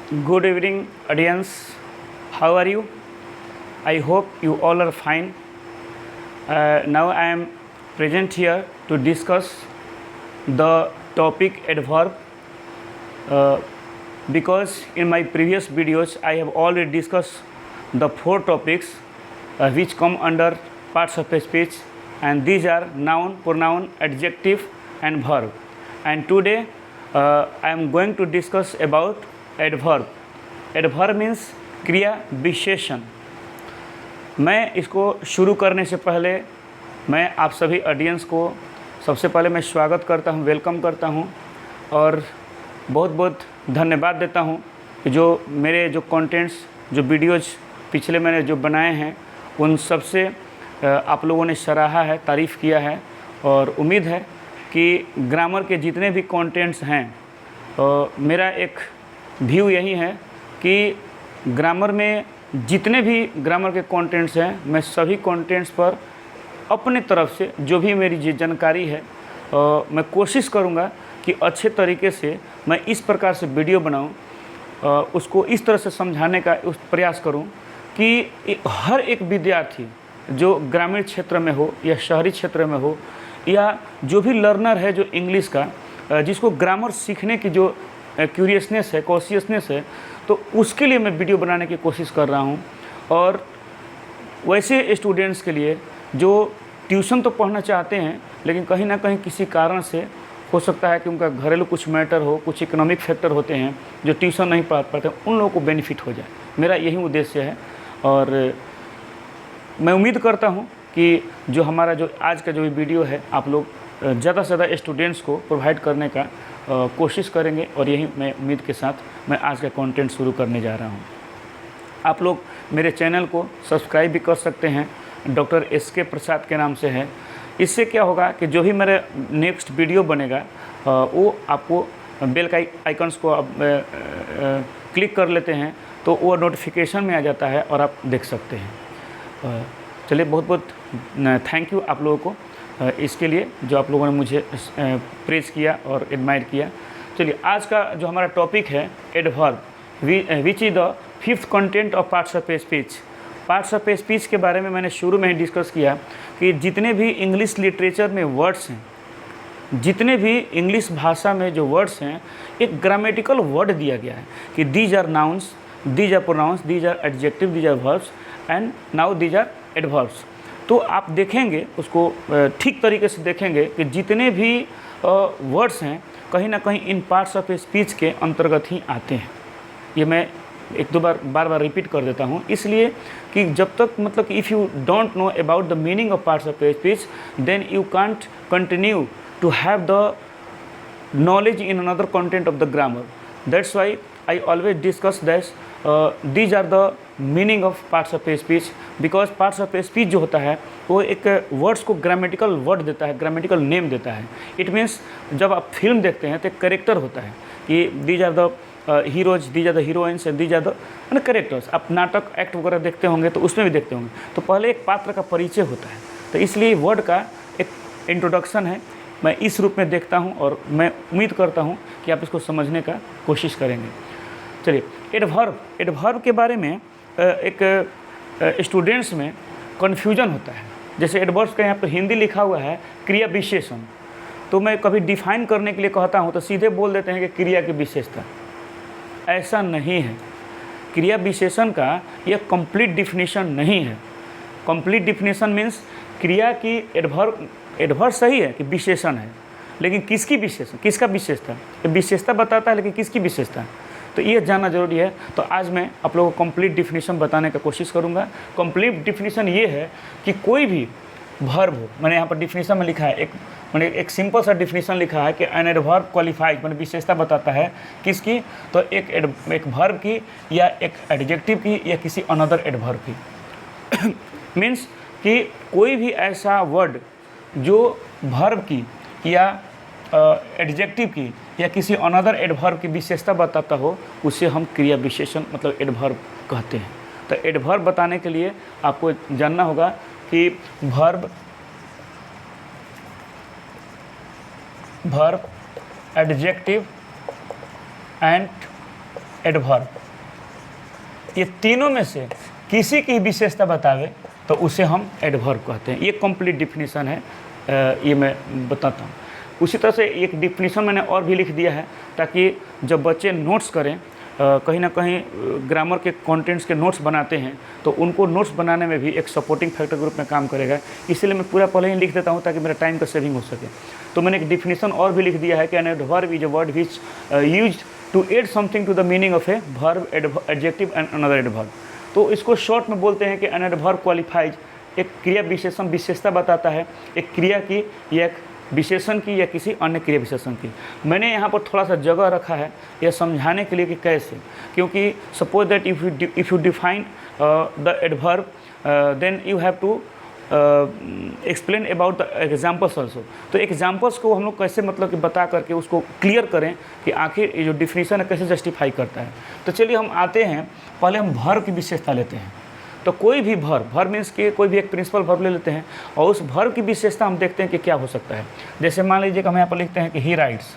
Good evening, audience. How are you? I hope you all are fine. Now I am present here to discuss the topic adverb because in my previous videos I have already discussed the four topics which come under parts of a speech, and these are noun, pronoun, adjective and verb. And today I am going to discuss about adverb. Adverb means क्रिया विशेषण। मैं इसको शुरू करने से पहले मैं आप सभी ऑडियंस को सबसे पहले मैं स्वागत करता हूं, वेलकम करता हूं और बहुत बहुत धन्यवाद देता हूं कि जो मेरे जो कंटेंट्स, जो वीडियोज़ पिछले मैंने जो बनाए हैं उन सब से आप लोगों ने सराहा है, तारीफ़ किया है और उम्मीद है कि ग्रामर के जितने भी कंटेंट्स हैं मेरा एक व्यू यही है कि ग्रामर में जितने भी ग्रामर के कंटेंट्स हैं मैं सभी कंटेंट्स पर अपने तरफ से जो भी मेरी जानकारी है मैं कोशिश करूंगा कि अच्छे तरीके से मैं इस प्रकार से वीडियो बनाऊं, उसको इस तरह से समझाने का उस प्रयास करूं कि हर एक विद्यार्थी जो ग्रामीण क्षेत्र में हो या शहरी क्षेत्र में हो या जो भी लर्नर है जो इंग्लिश का, जिसको ग्रामर सीखने की जो क्यूरियसनेस है, कॉन्शियसनेस है, तो उसके लिए मैं वीडियो बनाने की कोशिश कर रहा हूँ। और वैसे स्टूडेंट्स के लिए जो ट्यूशन तो पढ़ना चाहते हैं लेकिन कहीं ना कहीं किसी कारण से हो सकता है कि उनका घरेलू कुछ मैटर हो, कुछ इकोनॉमिक फैक्टर होते हैं जो ट्यूशन नहीं पढ़ पाते, उन लोगों को बेनिफिट हो जाए, मेरा यही उद्देश्य है। और मैं उम्मीद करता हूँ कि जो हमारा जो आज का जो वीडियो है आप लोग ज़्यादा से ज़्यादा स्टूडेंट्स को प्रोवाइड करने का कोशिश करेंगे और यही मैं उम्मीद के साथ मैं आज का कंटेंट शुरू करने जा रहा हूँ। आप लोग मेरे चैनल को सब्सक्राइब भी कर सकते हैं, डॉक्टर एस.के. प्रसाद के नाम से है। इससे क्या होगा कि जो भी मेरा नेक्स्ट वीडियो बनेगा वो आपको बेल का आइकन्स को आप क्लिक कर लेते हैं तो वो नोटिफिकेशन में आ जाता है और आप देख सकते हैं। चलिए, बहुत बहुत थैंक यू आप लोगों को इसके लिए जो आप लोगों ने मुझे प्रेज़ किया और एडमायर किया। चलिए, आज का जो हमारा टॉपिक है adverb, which is the fifth content of parts of a speech. Parts of a speech के बारे में मैंने शुरू में ही डिस्कस किया कि जितने भी इंग्लिश लिटरेचर में वर्ड्स हैं, जितने भी इंग्लिश भाषा में जो वर्ड्स हैं, एक ग्रामेटिकल वर्ड दिया गया है कि these are nouns, these are pronouns, these are adjective, these are verbs and now these are adverbs. तो आप देखेंगे उसको ठीक तरीके से देखेंगे कि जितने भी वर्ड्स हैं कहीं ना कहीं इन पार्ट्स ऑफ स्पीच के अंतर्गत ही आते हैं। ये मैं एक दो बार रिपीट कर देता हूँ, इसलिए कि जब तक मतलब कि if you don't know about the meaning of parts of speech then you can't continue to have the knowledge in another content of the grammar. That's why I always discuss this. These are the meaning of parts of a speech, because parts of a speech जो होता है वो एक words को grammatical word देता है, grammatical name देता है। इट मीन्स जब आप फिल्म देखते हैं तो एक करेक्टर होता है कि these are the heroes, these are the heroines and these are the characters. आप नाटक एक्ट वगैरह देखते होंगे तो उसमें भी देखते होंगे तो पहले एक पात्र का परिचय होता है, तो इसलिए वर्ड का एक इंट्रोडक्शन है। मैं इस रूप में देखता हूं और मैं उम्मीद करता हूं कि आप इसको समझने का कोशिश करेंगे। चलिए, एडवर्ब के बारे में एक स्टूडेंट्स में कन्फ्यूजन होता है। जैसे एडवर्ब्स का यहाँ पर हिंदी लिखा हुआ है क्रिया विशेषण, तो मैं कभी डिफाइन करने के लिए कहता हूँ तो सीधे बोल देते हैं कि क्रिया की विशेषता। ऐसा नहीं है, क्रिया विशेषण का यह कंप्लीट डिफिनीशन नहीं है। कंप्लीट डिफिनीशन मीन्स क्रिया की एडवर्ब सही है कि विशेषण है, लेकिन किसकी विशेषण, किसका विशेषता, विशेषता बताता है लेकिन किसकी विशेषता, तो ये जानना जरूरी है। तो आज मैं आप लोगों को कंप्लीट डिफिनीशन बताने का कोशिश करूंगा। कंप्लीट डिफिनीशन ये है कि कोई भी वर्ब हो, मैंने यहाँ पर डिफिनीशन में लिखा है, मैंने एक सिंपल सा डिफिनीशन लिखा है कि एन एडवर्ब क्वालिफाइज, मैंने विशेषता बताता है किसकी, तो एक वर्ब की या एक एडजेक्टिव की या किसी अनदर एडवर्ब की। मीन्स कि कोई भी ऐसा वर्ड जो वर्ब की या एडजेक्टिव की या किसी अनदर एडवर्ब की विशेषता बताता हो उसे हम क्रिया विशेषण मतलब एडवर्ब कहते हैं। तो एडवर्ब बताने के लिए आपको जानना होगा कि वर्ब, एडजेक्टिव एंड एडवर्ब, ये तीनों में से किसी की विशेषता बतावे तो उसे हम एडवर्ब कहते हैं। ये कंप्लीट डिफिनीसन है, ये मैं बताता हूँ। उसी तरह से एक डिफिनीसन मैंने और भी लिख दिया है ताकि जब बच्चे नोट्स करें, कहीं ना कहीं ग्रामर के कंटेंट्स के नोट्स बनाते हैं तो उनको नोट्स बनाने में भी एक सपोर्टिंग फैक्टर के रूप में काम करेगा। इसलिए मैं पूरा पहले ही लिख देता हूँ ताकि मेरा टाइम का सेविंग हो सके। तो मैंने एक डिफिनीसन और भी लिख दिया है कि an adverb is a word which used to add something to the meaning of a verb, adjective and another adverb. तो इसको शॉर्ट में बोलते हैं कि एन एडवर्ब क्वालिफाइज, एक क्रिया विशेषण विशेषता बताता है एक क्रिया की या एक विशेषण की या किसी अन्य क्रिया विशेषण की। मैंने यहाँ पर थोड़ा सा जगह रखा है यह समझाने के लिए कि कैसे, क्योंकि suppose that if you define the adverb then you have to explain about the examples also. तो एग्जाम्पल्स को हम लोग कैसे मतलब कि बता करके उसको क्लियर करें कि आखिर ये जो डिफिनीसन है कैसे जस्टिफाई करता है। तो चलिए हम आते हैं, पहले हम वर्ब की विशेषता लेते हैं। तो कोई भी वर्ब मीन्स कि कोई भी एक प्रिंसिपल वर्ब ले लेते हैं और उस वर्ब की विशेषता हम देखते हैं कि क्या हो सकता है। जैसे मान लीजिए कि हम यहाँ पर लिखते हैं कि ही राइट्स।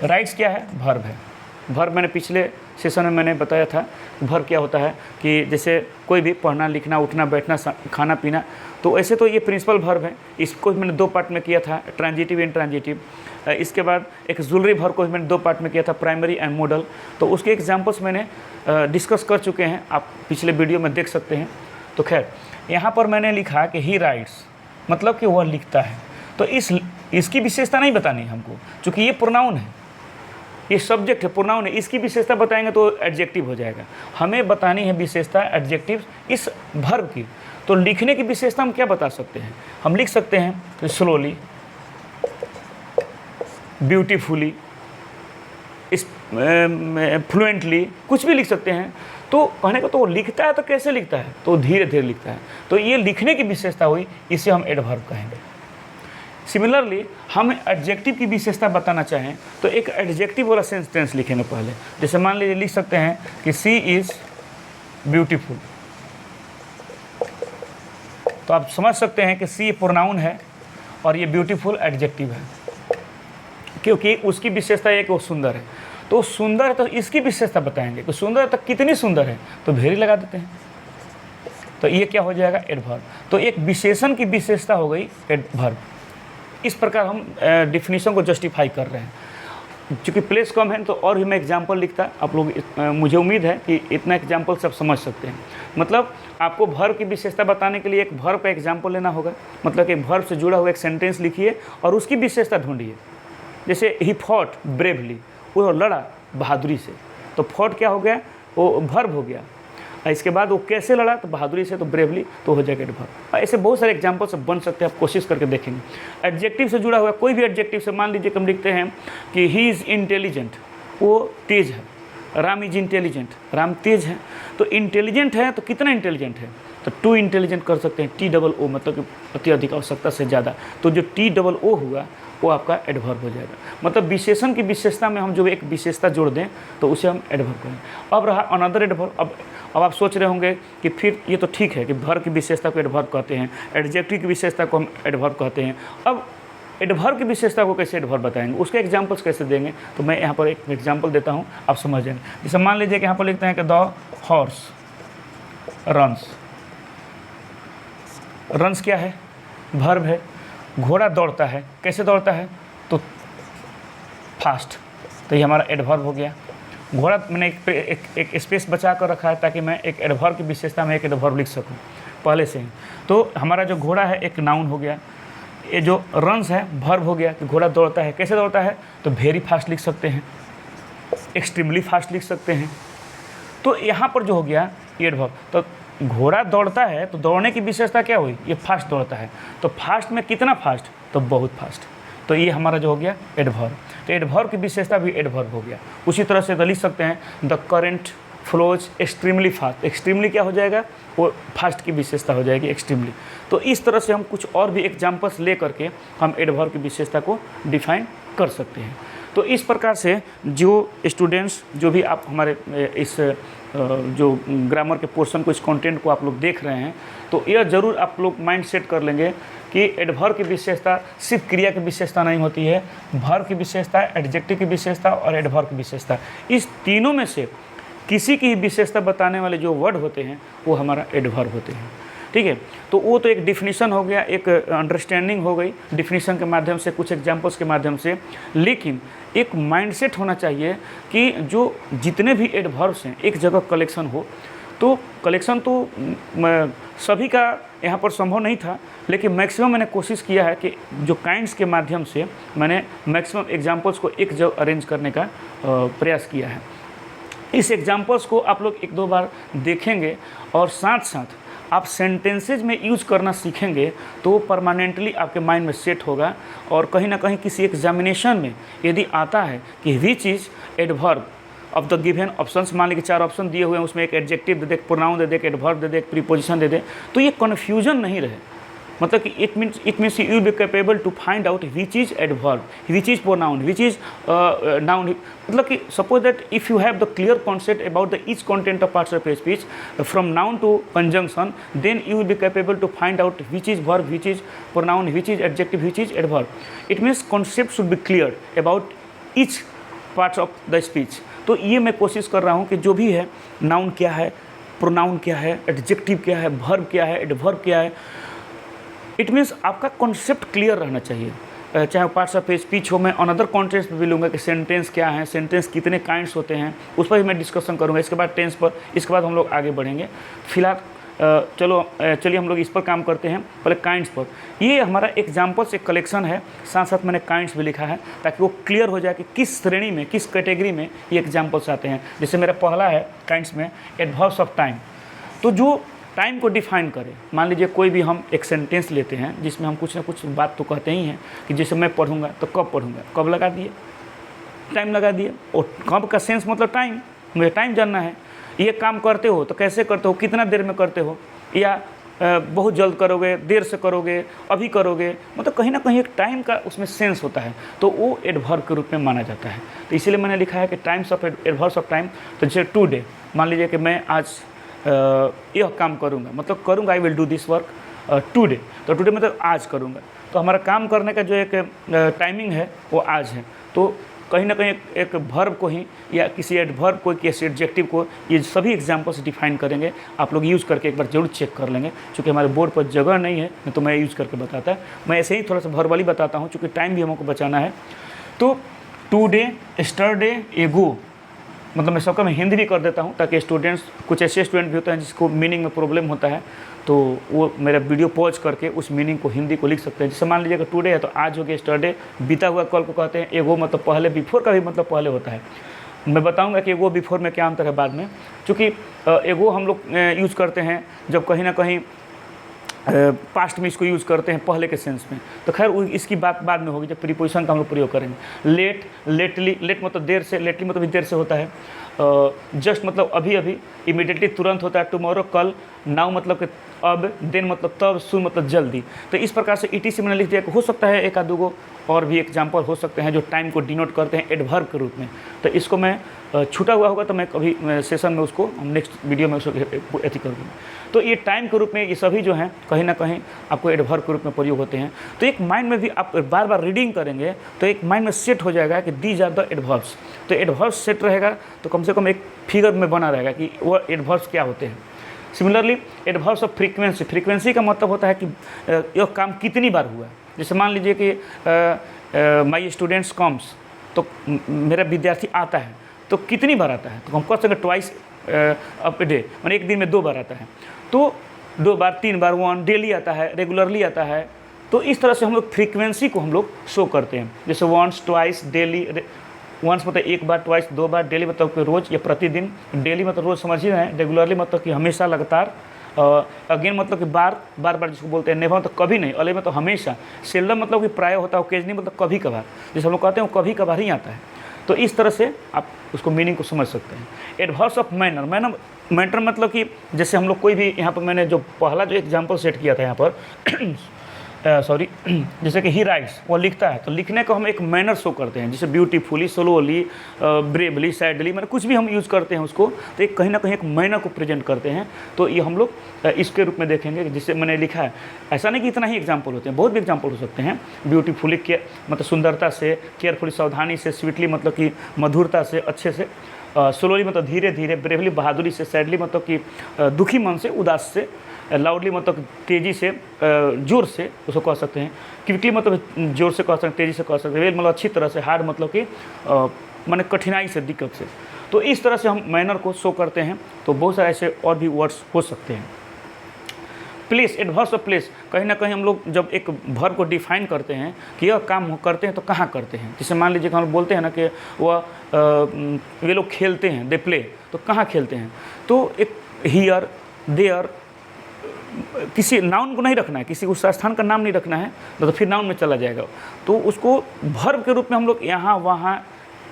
राइट्स क्या है? वर्ब है। वर्ब मैंने पिछले सेशन में मैंने बताया था वर्ब क्या होता है कि जैसे कोई भी पढ़ना, लिखना, उठना, बैठना, खाना पीना। तो ऐसे तो ये प्रिंसिपल वर्ब है। इसको मैंने दो पार्ट में किया था, ट्रांजिटिव एंड ट्रांजिटिव। इसके बाद एक जुलरी वर्ब को मैंने दो पार्ट में किया था, प्राइमरी एंड मॉडल। तो उसके एग्जांपल्स मैंने डिस्कस कर चुके हैं, आप पिछले वीडियो में देख सकते हैं। तो खैर यहाँ पर मैंने लिखा कि ही राइट्स, मतलब कि वह लिखता है। तो इसकी विशेषता नहीं बतानी हमको, चूँकि ये प्रोनाउन है, ये सब्जेक्ट है, प्रोनाउन है। इसकी विशेषता बताएंगे तो एडजेक्टिव हो जाएगा। हमें बतानी है विशेषता एडजेक्टिव इस वर्ब की। तो लिखने की विशेषता हम क्या बता सकते हैं? हम लिख सकते हैं तो स्लोली, ब्यूटीफुली, फ्लुएंटली, कुछ भी लिख सकते हैं। तो कहने को तो वो लिखता है, तो कैसे लिखता है? तो धीरे धीरे लिखता है। तो ये लिखने की विशेषता हुई, इसे हम एडवर्ब कहेंगे। सिमिलरली हम एडजेक्टिव की विशेषता बताना चाहें तो एक एडजेक्टिव वाला सेंटेंस लिखेंगे पहले। जैसे मान लीजिए लिख सकते हैं कि सी इज़ ब्यूटीफुल। तो आप समझ सकते हैं कि सी प्रोनाउन है और ये ब्यूटीफुल एडजेक्टिव है, क्योंकि उसकी विशेषता है कि वो सुंदर है। तो सुंदर है तो इसकी विशेषता बताएंगे कि सुंदर तो कितनी सुंदर है, तो भेरी लगा देते हैं। तो ये क्या हो जाएगा? एडवर्ब। तो एक विशेषण की विशेषता हो गई एडवर्ब। इस प्रकार हम डिफिनीशन को जस्टिफाई कर रहे हैं। चूँकि प्लेस कम है तो और भी मैं एग्जांपल लिखता, आप लोग मुझे उम्मीद है कि इतना एग्जांपल सब समझ सकते हैं। मतलब आपको वर्ब की विशेषता बताने के लिए एक वर्ब का एग्जांपल लेना होगा, मतलब कि वर्ब से जुड़ा हुआ एक सेंटेंस लिखिए और उसकी विशेषता ढूंढिए। जैसे ही फॉट ब्रेवली, वो लड़ा बहादुरी से। तो फॉट क्या हो गया? वो वर्ब हो गया। इसके बाद वो कैसे लड़ा? तो बहादुरी से, तो ब्रेवली, तो हो जाएगा एडवर्ब। ऐसे बहुत सारे एग्जांपल्स बन सकते हैं, आप कोशिश करके देखेंगे। एडजेक्टिव से जुड़ा हुआ कोई भी एडजेक्टिव से, मान लीजिए हम लिखते हैं कि ही इज़ इंटेलिजेंट, वो तेज है। राम इज इंटेलिजेंट, राम तेज है। तो इंटेलिजेंट है तो कितना इंटेलिजेंट है? तो टू इंटेलिजेंट कर सकते हैं, TOO, मतलब कि अति अधिक, आवश्यकता से ज़्यादा। तो जो TOO हुआ वो आपका एडवर्ब हो जाएगा। मतलब विशेषण की विशेषता में हम जो एक विशेषता जोड़ दें तो उसे हम एडवर्ब करें। अब रहा अनदर एडवर्ब। अब आप सोच रहे होंगे कि फिर ये तो ठीक है कि वर्ब की विशेषता को एडवर्ब कहते हैं, एडजेक्टिव की विशेषता को हम एडवर्ब कहते हैं। अब एडवर्ब की विशेषता को कैसे एडवर्ब बताएंगे, उसके एग्जांपल्स कैसे देंगे? तो मैं यहाँ पर एक एग्जांपल देता हूँ, आप समझ जाएंगे। जैसे मान लीजिए कि यहाँ पर लिखते हैं कि द हॉर्स रन्स। रन्स क्या है? वर्ब है। घोड़ा दौड़ता है, कैसे दौड़ता है? तो फास्ट। तो ये हमारा एडवर्ब हो गया। घोड़ा मैंने एक स्पेस बचा कर रखा है ताकि मैं एक एडवर्ब की विशेषता में एक एडवर्ब लिख सकूं पहले से ही। तो हमारा जो घोड़ा है एक नाउन हो गया। ये जो रन्स है वर्ब हो गया कि घोड़ा दौड़ता है, कैसे दौड़ता है? तो वेरी फास्ट लिख सकते हैं, एक्सट्रीमली फास्ट लिख सकते हैं। तो यहाँ पर जो हो गया ये एडवर्ब। तो घोड़ा दौड़ता है तो दौड़ने की विशेषता क्या हुई? ये फास्ट दौड़ता है। तो फास्ट में कितना फास्ट? तो बहुत फास्ट। तो ये हमारा जो हो गया एडवर्ब। तो एडवर्ब की विशेषता भी एडवर्ब हो गया। उसी तरह से लिख सकते हैं the current flows extremely fast. Extremely क्या हो जाएगा? वो फास्ट की विशेषता हो जाएगी, एक्सट्रीमली। तो इस तरह से हम कुछ और भी एग्जांपल्स ले करके हम एडवर्ब की विशेषता को डिफाइन कर सकते हैं। तो इस प्रकार से जो स्टूडेंट्स, जो भी आप हमारे इस जो ग्रामर के पोर्शन को, इस कंटेंट को आप लोग देख रहे हैं, तो यह ज़रूर आप लोग माइंड सेट कर लेंगे कि एडवर्ब की विशेषता सिर्फ क्रिया की विशेषता नहीं होती है, वर्ब की विशेषता, एडजेक्टिव की विशेषता और एडवर्ब की विशेषता, इस तीनों में से किसी की विशेषता बताने वाले जो वर्ड होते हैं वो हमारा एडवर्ब होते हैं। ठीक है, तो वो तो एक डिफिनीशन हो गया, एक अंडरस्टैंडिंग हो गई डिफिनीशन के माध्यम से, कुछ एग्जांपल्स के माध्यम से। लेकिन एक माइंडसेट होना चाहिए कि जो जितने भी एडवर्ब्स हैं एक जगह कलेक्शन हो। तो कलेक्शन तो सभी का यहाँ पर संभव नहीं था, लेकिन मैक्सिमम मैंने कोशिश किया है कि जो काइंड्स के माध्यम से मैंने मैक्सिमम एग्जांपल्स को एक जगह अरेंज करने का प्रयास किया है। इस एग्जांपल्स को आप लोग एक दो बार देखेंगे और साथ साथ आप सेंटेंसेज में यूज करना सीखेंगे तो परमानेंटली आपके माइंड में सेट होगा। और कहीं ना कहीं किसी एग्जामिनेशन में यदि आता है कि विच is adverb of the given options, मान लीजिए 4 ऑप्शन दिए हुए हैं, उसमें एक एडजेक्टिव दे दे, प्रोनाउन दे दे, एक एडवर्ब दे दे, एक प्रीपोजिशन दे दे, तो ये कन्फ्यूजन नहीं रहे। मतलब कि it means you will be capable to find out which is adverb, which is pronoun, which is noun. मतलब कि suppose that if you have the clear concept about the each content of parts of a speech from noun to conjunction, then you will be capable to find out which is verb, which is pronoun, which is adjective, which is adverb. It means concept should B clear about each parts of the speech. तो ये मैं कोशिश कर रहा हूँ कि जो भी है, नाउन क्या है, प्रोनाउन क्या है, एडजेक्टिव क्या है, वर्ब क्या है, एडवर्ब क्या है, इट मीन्स आपका कॉन्सेप्ट क्लियर रहना चाहिए। चाहे पार्ट्स ऑफ स्पीच हो, मैं अनदर कॉन्टेंट्स में भी लूँगा कि सेंटेंस क्या है, सेंटेंस कितने काइंड्स होते हैं, उस पर भी मैं डिस्कशन करूँगा। इसके बाद टेंस पर, इसके बाद हम लोग आगे बढ़ेंगे। फिलहाल चलिए हम लोग इस पर काम करते हैं, पहले काइंड्स पर। ये हमारा एग्जाम्पल्स एक कलेक्शन है, साथ साथ मैंने काइंड्स भी लिखा है ताकि वो क्लियर हो जाए कि किस श्रेणी में, किस कैटेगरी में ये एग्जाम्पल्स आते हैं। जैसे मेरा पहला है काइंड्स में एडवर्ब्स ऑफ टाइम। तो जो टाइम को डिफाइन करें, मान लीजिए कोई भी हम एक सेंटेंस लेते हैं जिसमें हम कुछ ना कुछ बात तो कहते ही हैं कि जैसे मैं पढ़ूंगा तो कब पढ़ूंगा, कब लगा दिए, टाइम लगा दिए। और कब का सेंस मतलब टाइम, मुझे टाइम जानना है। ये काम करते हो तो कैसे करते हो, कितना देर में करते हो, या बहुत जल्द करोगे, देर से करोगे, अभी करोगे, मतलब कहीं ना कहीं एक टाइम का उसमें सेंस होता है, तो वो एडवर्ब के रूप में माना जाता है। तो इसीलिए मैंने लिखा है कि times of adverbs of time. तो जैसे टुडे, मान लीजिए कि मैं आज यह काम करूँगा, मतलब करूँगा, I will do this work today. तो टुडे मतलब आज करूँगा। तो हमारा काम करने का जो एक टाइमिंग है वो आज है। तो कहीं ना कहीं एक वर्ब को ही या किसी एडवर्ब को, किसी एडजेक्टिव को, ये सभी एग्जाम्पल्स डिफाइन करेंगे। आप लोग यूज़ करके एक बार जरूर चेक कर लेंगे, क्योंकि हमारे बोर्ड पर जगह नहीं है, नहीं तो मैं यूज़ करके बताता। मैं ऐसे ही थोड़ा सा वर्बली बताता हूँ, चूँकि टाइम भी हमको बचाना है। तो टुडे, यस्टरडे, एगो, मतलब मैं सबका मैं हिंदी भी कर देता हूँ ताकि स्टूडेंट्स, कुछ ऐसे स्टूडेंट भी होते हैं जिसको मीनिंग में प्रॉब्लम होता है, तो वो मेरा वीडियो पॉज करके उस मीनिंग को हिंदी को लिख सकते हैं। जैसे मान लीजिए कि टुडे है तो आज हो गया, यस्टरडे बीता हुआ कल को कहते हैं, एगो मतलब पहले, बिफोर का भी मतलब पहले होता है। मैं बताऊंगा कि एगो बिफोर में क्या अंतर है बाद में, क्योंकि एगो हम लोग यूज़ करते हैं जब कहीं ना कहीं पास्ट में इसको यूज़ करते हैं पहले के सेंस में। तो खैर इसकी बात बाद में होगी जब प्रीपोजिशन का हम लोग प्रयोग करेंगे। लेट, लेटली, लेट मतलब देर से, लेटली मतलब देर से होता है। जस्ट मतलब अभी अभी, इमीडिएटली तुरंत होता है, टुमारो कल, नाउ मतलब कि अब, देन मतलब तब, सून मतलब जल्दी। तो इस प्रकार से ईटी से मैंने लिख दिया कि हो सकता है एक आध दो और भी एग्जाम्पल हो सकते हैं जो टाइम को डिनोट करते हैं एडवर्ब के रूप में। तो इसको मैं छूटा हुआ होगा तो मैं कभी सेशन में उसको, हम नेक्स्ट वीडियो में उसको एथी कर दूँगा। तो ये टाइम के रूप में ये सभी जो हैं कहीं ना कहीं आपको एडवर्ब के रूप में प्रयोग होते हैं। तो एक माइंड में भी आप बार बार रीडिंग करेंगे तो एक माइंड में सेट हो जाएगा कि दीज आर द एडवर्ब्स। तो एडवर्ब्स सेट रहेगा तो कम से कम एक फिगर में बना रहेगा कि वो एडवर्ब्स क्या होते हैं। Similarly adverbs of frequency, frequency का मतलब होता है कि यह काम कितनी बार हुआ। जैसे मान लीजिए कि माई स्टूडेंट्स कम्स, तो मेरा विद्यार्थी आता है, तो कितनी बार आता है, तो हम कह सकते हैं ट्वाइस अ डे, मैंने एक दिन में 2 बार आता है। तो 2 बार, 3 बार, 1 डेली आता है, रेगुलरली आता है। तो इस तरह से हम लोग फ्रीक्वेंसी को हम लोग शो करते हैं। जैसे वंस, ट्वाइस, डेली। वंस मतलब एक बार, ट्वाइस 2 बार, डेली मतलब कि रोज़ या प्रतिदिन, डेली मतलब रोज़ समझ ही रहे हैं, रेगुलरली मतलब कि हमेशा, लगातार, अगेन मतलब कि बार बार जिसको बोलते हैं, नेवर मतलब कभी नहीं, अले मतलब हमेशा, सेल्डम मतलब कि प्राय होता है, ओकेजनली मतलब कभी कभार, जैसे हम लोग कहते हैं वो कभी कभार ही आता है। तो इस तरह से आप उसको मीनिंग को समझ सकते हैं। एडवर्ब्स ऑफ मैनर, मैटर मतलब कि जैसे हम लोग कोई भी, यहाँ पर मैंने जो पहला जो एग्जाम्पल सेट किया था यहाँ पर सॉरी जैसे कि ही राइट्स, वो लिखता है, तो लिखने को हम एक मैनर शो करते हैं, जैसे ब्यूटीफुली, स्लोली, ब्रेवली, सैडली, मतलब कुछ भी हम यूज़ करते हैं उसको, तो एक कहीं ना कहीं एक मैनर को प्रेजेंट करते हैं। तो ये हम लोग इसके रूप में देखेंगे, जिससे मैंने लिखा है। ऐसा नहीं कि इतना ही एग्जाम्पल होते हैं, बहुत भी एग्जाम्पल हो सकते हैं। ब्यूटीफुली केयर मतलब सुंदरता से, केयरफुली सावधानी से, स्वीटली मतलब कि मधुरता से, अच्छे से, स्लोली मतलब धीरे धीरे, ब्रेवली बहादुरी से, सैडली मतलब कि दुखी मन से, उदास से, लाउडली मतलब तेज़ी से, ज़ोर से उसको कह सकते हैं, क्विकली मतलब ज़ोर से कह सकते हैं, तेज़ी से कह सकते हैं, वेल मतलब अच्छी तरह से, हार्ड मतलब कि माने कठिनाई से, दिक्कत से। तो इस तरह से हम मैनर को शो करते हैं। तो बहुत सारे ऐसे और भी वर्ड्स हो सकते हैं। प्लेस, एडवर्ब्स ऑफ प्लेस, कहीं ना कहीं हम लोग जब एक वर्ब को डिफाइन करते हैं कि यह काम करते हैं तो कहाँ करते हैं। जैसे मान लीजिए कि हम बोलते हैं ना कि वह वे लोग खेलते हैं, दे प्ले, तो कहाँ खेलते हैं। तो एक हियर, देयर, किसी नाउन को नहीं रखना है, किसी उस स्थान का नाम नहीं रखना है, तो फिर नाउन में चला जाएगा। तो उसको वर्ब के रूप में हम लोग यहाँ वहाँ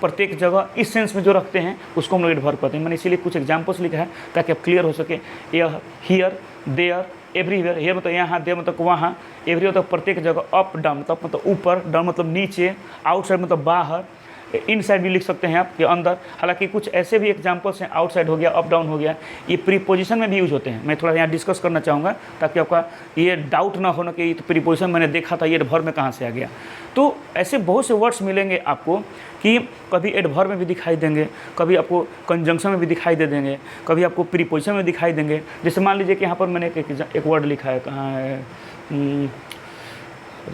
प्रत्येक जगह इस सेंस में जो रखते हैं उसको हम लोग एडवर्ब कहते हैं। मैंने इसीलिए कुछ एग्जांपल्स लिखा है ताकि आप क्लियर हो सके। यह, हियर, देयर, एवरीवेयर, हियर मतलब यहाँ, देयर मतलब वहाँ, एवरी मतलब प्रत्येक जगह, अप डाउन मतलब ऊपर, डाउन मतलब नीचे, आउटसाइड मतलब बाहर, इनसाइड भी लिख सकते हैं आप, के अंदर। हालांकि कुछ ऐसे भी एग्जांपल्स हैं, आउटसाइड हो गया, अप डाउन हो गया, ये प्रीपोजिशन में भी यूज होते हैं। मैं थोड़ा यहाँ डिस्कस करना चाहूँगा ताकि आपका ये डाउट ना होना कि तो प्रीपोजिशन मैंने देखा था, ये एडवर्ब में कहाँ से आ गया। तो ऐसे बहुत से वर्ड्स मिलेंगे आपको कि कभी एडवर्ब में भी दिखाई देंगे, कभी आपको कंजंक्शन में भी दिखाई दे देंगे, कभी आपको प्रीपोजिशन में दिखाई देंगे। जैसे मान लीजिए कि यहाँ पर मैंने एक वर्ड लिखा है, कहाँ है,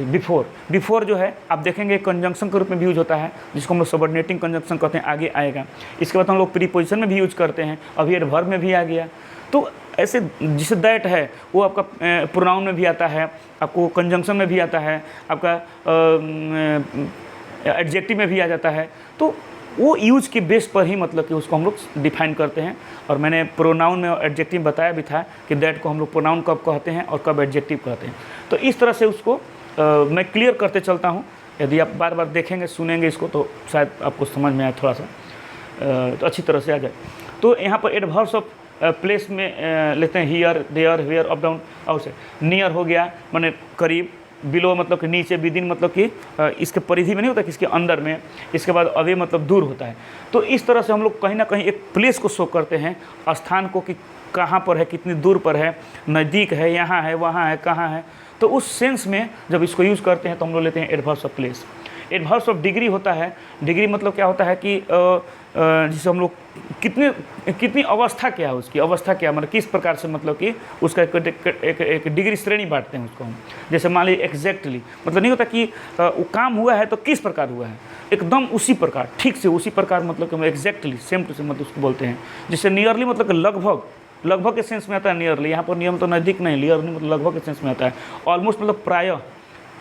बिफोर। बिफोर जो है आप देखेंगे कंजंक्शन के रूप में भी यूज होता है, जिसको हम लोग सबऑर्डिनेटिंग कंजंक्शन कहते हैं, आगे आएगा। इसके बाद हम लोग प्रीपोजिशन में भी यूज करते हैं, अभी एडवर्ब में भी आ गया। तो ऐसे जिसे दैट है वो आपका प्रोनाउन में भी आता है, आपको कंजंक्शन में भी आता है, आपका एडजेक्टिव में भी आ जाता है। तो वो यूज के बेस पर ही मतलब कि उसको हम लोग डिफाइन करते हैं। और मैंने प्रोनाउन में एडजेक्टिव बताया भी था कि दैट को हम लोग प्रोनाउन कब कहते हैं और कब एडजेक्टिव कहते हैं। तो इस तरह से उसको मैं क्लियर करते चलता हूँ। यदि आप बार बार देखेंगे, सुनेंगे इसको, तो शायद आपको समझ में आए थोड़ा सा, तो अच्छी तरह से आ जाए। तो यहाँ पर एडवर्ब्स ऑफ प्लेस में लेते हैं here, there, where, up down, outside. Near हो गया माने करीब, बिलो मतलब कि नीचे, विदिन मतलब कि इसके परिधि में नहीं होता, किसके अंदर में। इसके बाद अवे मतलब दूर होता है। तो इस तरह से हम लोग कहीं ना कहीं एक प्लेस को शो करते हैं, स्थान को, कि कहाँ पर है, कितनी दूर पर है, नज़दीक है, यहाँ है, वहाँ है, कहाँ है। तो उस सेंस में जब इसको यूज़ करते हैं तो हम लोग लेते हैं adverbs of place. Adverbs of degree होता है। डिग्री मतलब क्या होता है कि जिसे हम लोग कितनी अवस्था क्या है, उसकी अवस्था क्या, मतलब किस प्रकार से, मतलब कि उसका एक डिग्री श्रेणी बांटते हैं उसको हम। जैसे मान लीजिए एग्जैक्टली मतलब नहीं होता कि वो काम हुआ है तो किस प्रकार हुआ है, एकदम उसी प्रकार, ठीक से उसी प्रकार, मतलब कि एग्जैक्टली सेम टू सेम मतलब उसको बोलते हैं। जैसे नियरली मतलब लगभग, लगभग के सेंस में आता है नियरली। यहाँ पर नियम तो नज़दीक नहीं, नियरली मतलब लगभग के सेंस में आता है। ऑलमोस्ट मतलब प्रायः,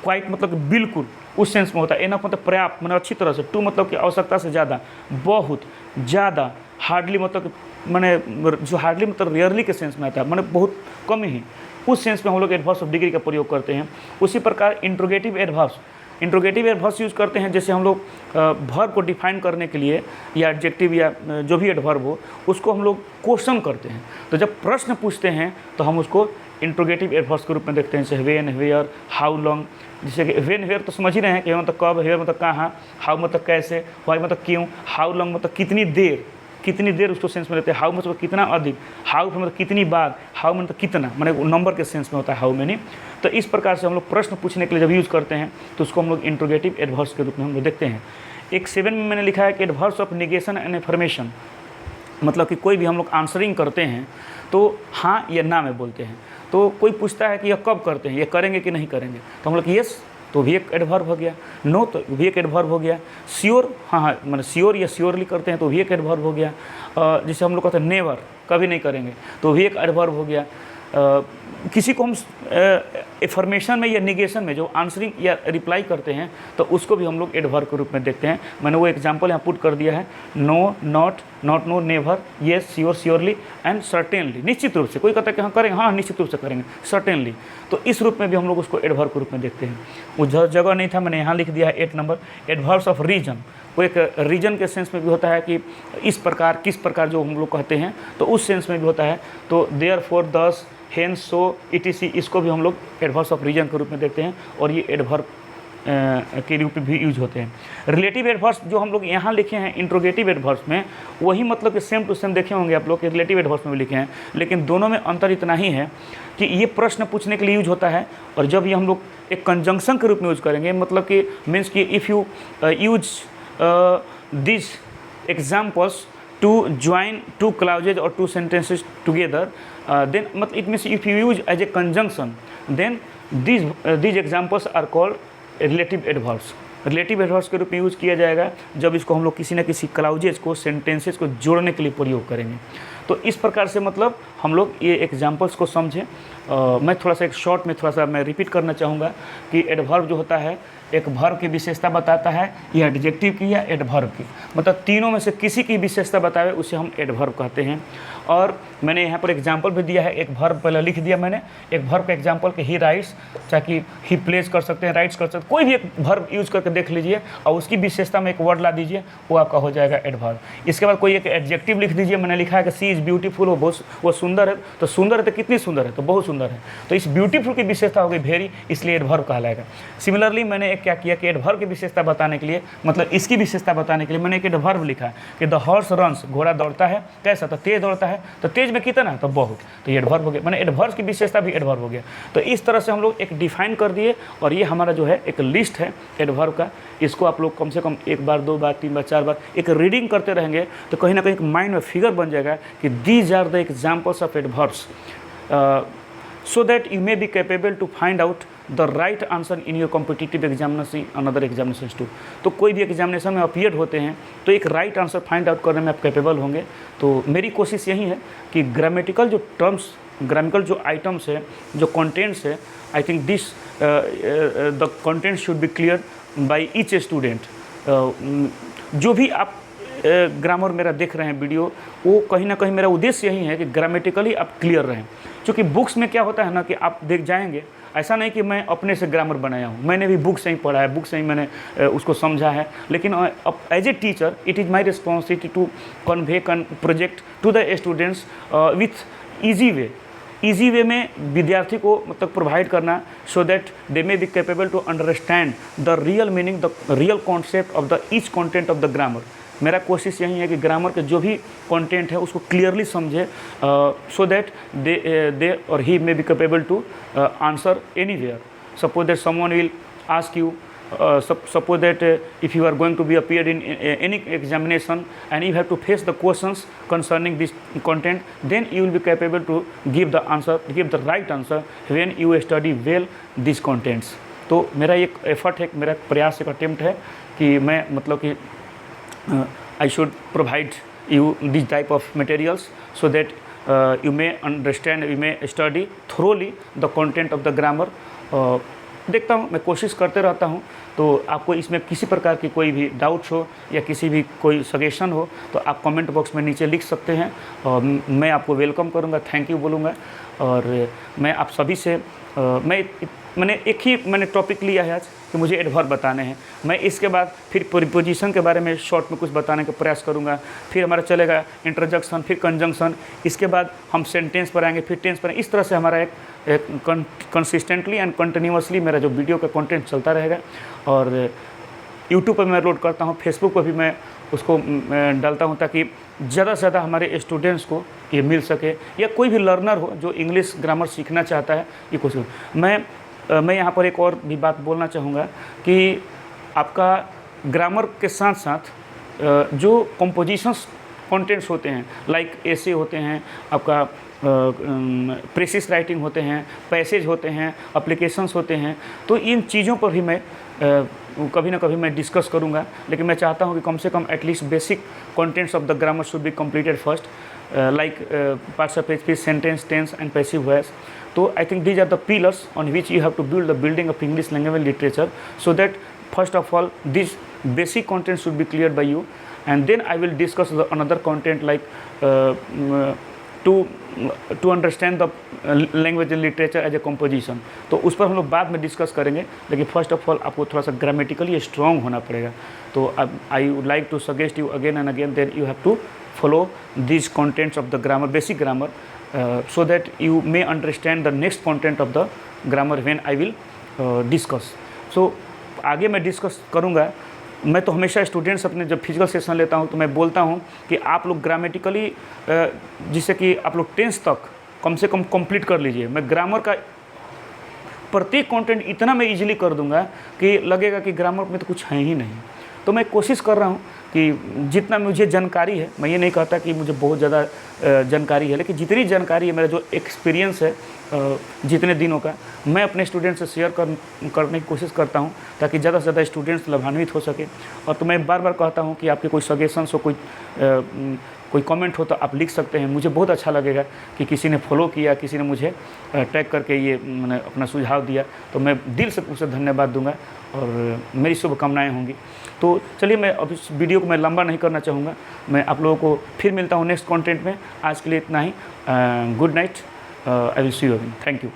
क्वाइट मतलब कि बिल्कुल, उस सेंस में होता है। एनफ मतलब पर्याप्त, मतलब अच्छी तरह से। टू मतलब कि आवश्यकता से ज़्यादा, बहुत ज़्यादा। हार्डली मतलब कि मैंने जो हार्डली मतलब रेयरली के सेंस में आता है, मैंने बहुत कम ही, उस सेंस में हम लोग एडवर्ब्स ऑफ डिग्री का प्रयोग करते हैं। उसी प्रकार interrogative adverbs, interrogative adverbs use करते हैं। जैसे हम लोग वर्ब को डिफाइन करने के लिए, या एडजेक्टिव या जो भी एडवर्ब हो, उसको हम लोग क्वेश्चन करते हैं। तो जब प्रश्न पूछते हैं तो हम उसको इंट्रोगेटिव एडवर्ब्स के रूप में देखते हैं। जैसे व्हेन, वेयर, हाउ लॉन्ग। जैसे कि व्हेन, वेयर तो समझ ही रहे हैं कि मतलब कब, वेयर मतलब कहाँ, हाउ मतलब कैसे, व्हाई मतलब क्यों, हाउ लॉन्ग मतलब कितनी देर, कितनी देर उसको सेंस में लेते हैं। हाउ मतलब कितना अधिक, हाउ मतलब कितनी बार, हाउ मतलब कितना, माने नंबर के सेंस में होता है हाउ मैनी। तो इस प्रकार से हम लोग प्रश्न पूछने के लिए जब यूज़ करते हैं तो उसको हम लोग इंट्रोगेटिव एडवर्ब्स के रूप में हम लोग देखते हैं। एक 7 में मैंने लिखा है कि adverbs of negation and affirmation, मतलब कि कोई भी हम लोग आंसरिंग करते हैं तो हाँ या ना में बोलते हैं। तो कोई पूछता है कि यह कब करते हैं, ये करेंगे कि नहीं करेंगे, तो हम लोग यस तो भी एक एडवर्ब हो गया, नो तो भी एक एडवर्ब हो गया, श्योर हाँ मतलब श्योर या श्योरली करते हैं तो भी एक एडवर्ब हो गया। जैसे हम लोग कहते हैं नेवर, कभी नहीं करेंगे, तो भी एक एडवर्ब हो गया। किसी को हम एफर्मेशन में या निगेशन में जो आंसरिंग या रिप्लाई करते हैं तो उसको भी हम लोग एडवर्ब के रूप में देखते हैं। मैंने वो एग्जांपल यहाँ पुट कर दिया है, no, not, not no, never, yes, sure, surely and certainly. निश्चित रूप से, कोई कहता है कि हाँ करेंगे, हाँ निश्चित रूप से करेंगे, सर्टेनली। तो इस रूप में भी हम लोग उसको एडवर्ब के रूप में देखते हैं। वो जगह नहीं था, मैंने यहाँ लिख दिया है 8 नंबर। एडवर्ब्स ऑफ रीजन, वो एक रीजन के सेंस में भी होता है कि इस प्रकार, किस प्रकार जो हम लोग कहते हैं, तो उस सेंस में भी होता है। तो देयरफॉर, दस, हेंस, सो, इटीसी, इसको भी हम लोग एडवर्ब्स ऑफ रीजन के रूप में देखते हैं और ये एडवर्ब के रूप में भी यूज होते हैं। रिलेटिव एडवर्ब्स जो हम लोग यहाँ लिखे हैं इंट्रोगेटिव एडवर्ब्स में, वही मतलब कि सेम टू सेम देखे होंगे आप लोग कि रिलेटिव एडवर्ब्स में भी लिखे हैं, लेकिन दोनों में अंतर इतना ही है कि ये प्रश्न पूछने के लिए यूज होता है, और जब ये हम लोग एक कंजंक्शन के रूप में यूज करेंगे, मतलब कि मीन्स कि if you use this examples to join two clauses or two sentences together, then it means if you use as a conjunction, then these examples are called relative adverbs. Relative adverbs के रूप में use किया जाएगा जब इसको हम लोग किसी न किसी क्लाउजेज को, सेंटेंसेस को जोड़ने के लिए प्रयोग करेंगे। तो इस प्रकार से मतलब हम लोग ये एग्जाम्पल्स को समझें। मैं थोड़ा सा एक शॉर्ट में थोड़ा सा मैं रिपीट करना चाहूँगा कि एडवर्ब जो होता है एक वर्ब की विशेषता बताता है, या एडजेक्टिव की या एडवर्ब की, मतलब तीनों में से किसी की विशेषता बतावे उसे हम एडवर्ब कहते हैं। और मैंने यहाँ पर एग्जाम्पल भी दिया है, एक वर्ब पहले लिख दिया मैंने, एक वर्ब का एग्जाम्पल कि ही राइट्स, चाहे ही प्लेज कर सकते हैं, राइट्स कर सकते हैं, कोई भी एक वर्ब यूज़ करके देख लीजिए और उसकी विशेषता में एक वर्ड ला दीजिए, वो आपका हो जाएगा एडवर्ब। इसके बाद कोई एक एडजेक्टिव लिख दीजिए, मैंने लिखा है कि सी इज़ ब्यूटीफुल, वो सुंदर है, तो सुंदर है तो कितनी सुंदर है, तो बहुत सुंदर है, तो इस ब्यूटीफुल की विशेषता हो गई वेरी, इसलिए एडवर्ब कहलाएगा। सिमिलरली मैंने एक क्या किया कि एडवर्ब की विशेषता बताने के लिए, मतलब इसकी विशेषता बताने के लिए मैंने एक एडवर्ब लिखा है कि द हॉर्स रन्स, घोड़ा दौड़ता है, कैसा, तो तेज दौड़ता है, तो तेज में कितना, तो बहुत, तो ये एडवर्ब हो गया, मैंने एडवर्ब की विशेषता भी एडवर्ब हो गया। तो इस तरह से हम लोग एक डिफाइन कर दिए, और ये हमारा जो है एक लिस्ट है एडवर्ब का। इसको आप लोग कम से कम एक बार, दो बार, तीन बार, चार बार एक रीडिंग करते रहेंगे तो कहीं ना कहीं एक माइंड में फिगर बन जाएगा कि these are the examples of adverbs, so that you may be capable to find out the right answer in your competitive examination and other examinations too। तो कोई भी एग्जामिनेशन में अपीयर होते हैं तो एक राइट आंसर फाइंड आउट करने में आप कैपेबल होंगे। तो मेरी कोशिश यही है कि ग्रामेटिकल जो टर्म्स, ग्रामेटिकल जो आइटम्स है, जो कंटेंट्स है, I think this the content should be clear by each student. जो भी आप ग्रामर मेरा देख रहे हैं वीडियो, वो कहीं ना कहीं मेरा उद्देश्य यही है कि ग्रामेटिकली आप क्लियर रहें। क्योंकि बुक्स में क्या होता है ना कि आप देख जाएंगे, ऐसा नहीं कि मैं अपने से ग्रामर बनाया हूँ, मैंने भी बुक से ही पढ़ा है, बुक से ही मैंने उसको समझा है, लेकिन अब as a teacher it is my responsibility to convey project to the students with easy way में विद्यार्थी को मतलब प्रोवाइड करना, so that they may be capable to understand the real meaning, the real concept of the each content of the grammar. मेरा कोशिश यही है कि ग्रामर के जो भी कंटेंट है उसको क्लियरली समझे, सो दैट दे और he may be capable to answer anywhere. Suppose that someone will ask you, suppose that if you are going to be appeared in any examination and you have to face the questions concerning this content, then you will be capable to give the answer, give the right answer when you study well these contents। तो मेरा एक effort है, मेरा प्रयास, एक attempt है कि मैं मतलब कि I should provide you this type of materials so that you may understand, you may study thoroughly the content of the grammar। देखता हूँ, मैं कोशिश करते रहता हूँ। तो आपको इसमें किसी प्रकार की कोई भी डाउट्स हो या किसी भी कोई सजेशन हो तो आप कमेंट बॉक्स में नीचे लिख सकते हैं, और मैं आपको वेलकम करूँगा, थैंक यू बोलूँगा। और मैं आप सभी से मैंने टॉपिक लिया है आज कि मुझे एडवर्ब बताने हैं। मैं इसके बाद फिर प्रीपोजिशन के बारे में शॉर्ट में कुछ बताने का प्रयास करूंगा, फिर हमारा चलेगा इंटरजेक्शन, फिर कंजंक्शन, इसके बाद हम सेंटेंस पर आएंगे, फिर टेंस पर। इस तरह से हमारा एक कंसिस्टेंटली एंड कंटिन्यूसली मेरा जो वीडियो का कंटेंट चलता रहेगा। और यूट्यूब पर मैं अपलोड करता हूँ, फेसबुक पर भी मैं उसको डालता हूँ, ताकि ज़्यादा से ज़्यादा हमारे स्टूडेंट्स को ये मिल सके, या कोई भी लर्नर हो जो इंग्लिश ग्रामर सीखना चाहता है, ये कोशिश। मैं यहाँ पर एक और भी बात बोलना चाहूँगा कि आपका ग्रामर के साथ साथ जो कंपोजिशंस कंटेंट्स होते हैं, लाइक ऐसे होते हैं, आपका प्रेसिस राइटिंग होते हैं, पैसेज होते हैं, एप्लीकेशंस होते हैं, तो इन चीज़ों पर भी मैं कभी ना कभी मैं डिस्कस करूँगा। लेकिन मैं चाहता हूँ कि कम से कम at least basic contents of the grammar should be completed first, like parts of speech, sentence, tense and passive voice। So I think these are the pillars on which you have to build the building of English language and literature, so that first of all these basic content should be cleared by you, and then I will discuss another content like to understand the language and literature as a composition। तो उस पर हम लोग बाद में discuss करेंगे, लेकिन first of all आपको थोड़ा सा ग्रामेटिकली स्ट्रॉन्ग होना पड़ेगा। तो I would like to suggest you again and again that you have to follow these contents of the grammar, basic grammar, so that you may understand the next content of the grammar when I will discuss. So आगे मैं discuss करूँगा. मैं तो हमेशा students अपने जब physical session लेता हूँ तो मैं बोलता हूँ कि आप लोग ग्रामेटिकली जिससे कि आप लोग टेंस तक कम से कम कंप्लीट कर लीजिए. मैं ग्रामर का प्रत्येक कंटेंट इतना मैं इजीली कर दूंगा कि लगेगा कि ग्रामर में तो कुछ है ही नहीं. तो मैं कोशिश कर रहा हूँ कि जितना मुझे जानकारी है, मैं ये नहीं कहता कि मुझे बहुत ज़्यादा जानकारी है, लेकिन जितनी जानकारी है, मेरा जो एक्सपीरियंस है जितने दिनों का, मैं अपने स्टूडेंट्स से शेयर करने की कोशिश करता हूँ ताकि ज़्यादा से ज़्यादा स्टूडेंट्स लाभान्वित हो सके. और तो मैं बार बार कहता हूँ कि आपके कोई सजेशंस हो, कोई कमेंट हो तो आप लिख सकते हैं. मुझे बहुत अच्छा लगेगा कि किसी ने फॉलो किया, किसी ने मुझे टैग करके ये मैंने अपना सुझाव दिया, तो मैं दिल से उसे धन्यवाद दूंगा और मेरी शुभकामनाएं होंगी. तो चलिए, मैं अब इस वीडियो को मैं लंबा नहीं करना चाहूँगा. मैं आप लोगों को फिर मिलता हूँ नेक्स्ट कंटेंट में. आज के लिए इतना ही. Good night. I will see you again. Thank you.